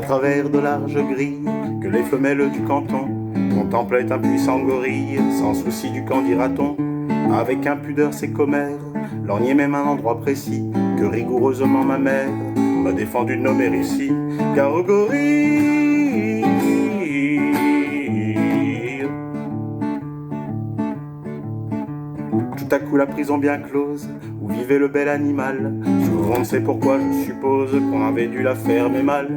travers de larges grilles que les femelles du canton contemplaient un puissant gorille, sans souci du qu'en dira-t-on. Avec impudeur ses commères lorgnaient même un endroit précis que rigoureusement ma mère m'a défendu de nommer ici, car au gorille tout à coup la prison bien close où vivait le bel animal. Souvent on ne sait pourquoi, je suppose qu'on avait dû la fermer mal.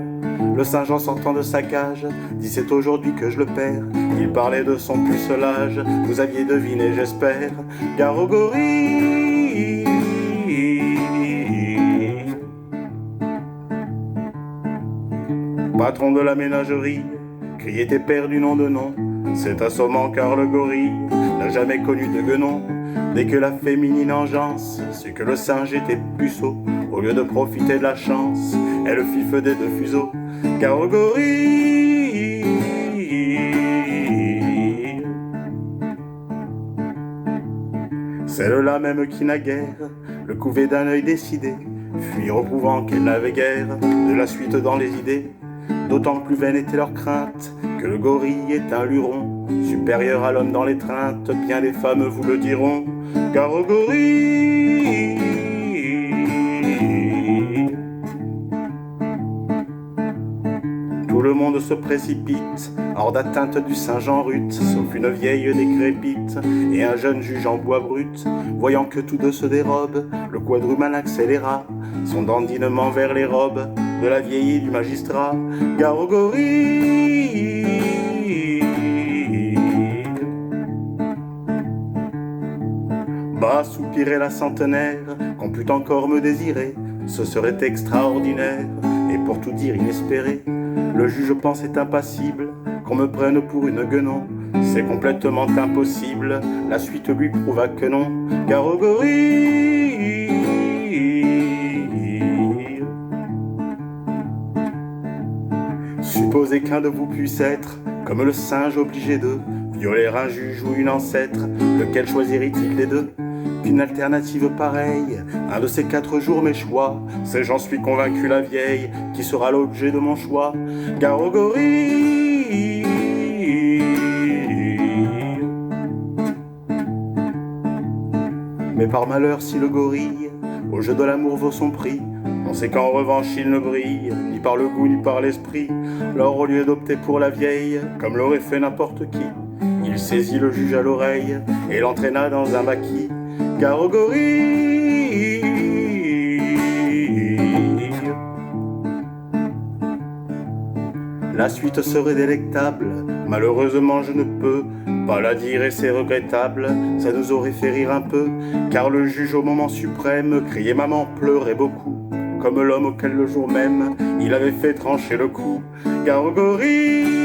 Le Saint-Jean sortant de sa cage dit c'est aujourd'hui que je le perds. Il parlait de son pucelage, vous aviez deviné j'espère, car au gorille patron de la ménagerie, criait tes pères du nom de nom. C'est assommant car le gorille n'a jamais connu de guenon. Dès que la féminine engeance sut que le singe était puceau, au lieu de profiter de la chance, elle fit feu des deux fuseaux, car au gorille celle-là même qui naguère le couvait d'un œil décidé, fuit reprouvant qu'elle n'avait guère de la suite dans les idées. D'autant plus vaine était leur crainte que le gorille est un luron, supérieur à l'homme dans l'étreinte, bien des femmes vous le diront, car au gorille tout le monde se précipite hors d'atteinte du Saint-Jean rut, sauf une vieille décrépite et un jeune juge en bois brut. Voyant que tous deux se dérobent, le quadruman accéléra son dandinement vers les robes de la vieille et du magistrat, car au gorille bas soupirait la centenaire, qu'on pût encore me désirer, ce serait extraordinaire et pour tout dire inespéré. Le juge pensait impassible qu'on me prenne pour une guenon, c'est complètement impossible, la suite lui prouva que non, car au gorille supposez qu'un de vous puisse être comme le singe obligé de violer un juge ou une ancêtre, lequel choisirait-il des deux? Qu'une alternative pareille, un de ces 4 jours mes choix, c'est j'en suis convaincu la vieille, qui sera l'objet de mon choix, car au gorille mais par malheur si le gorille au jeu de l'amour vaut son prix, on sait qu'en revanche il ne brille ni par le goût ni par l'esprit. Alors au lieu d'opter pour la vieille comme l'aurait fait n'importe qui, il saisit le juge à l'oreille et l'entraîna dans un maquis, car au gorille la suite serait délectable. Malheureusement je ne peux pas la dire et c'est regrettable, ça nous aurait fait rire un peu, car le juge au moment suprême criait maman, pleurait beaucoup, comme l'homme auquel le jour même il avait fait trancher le cou, car au gorille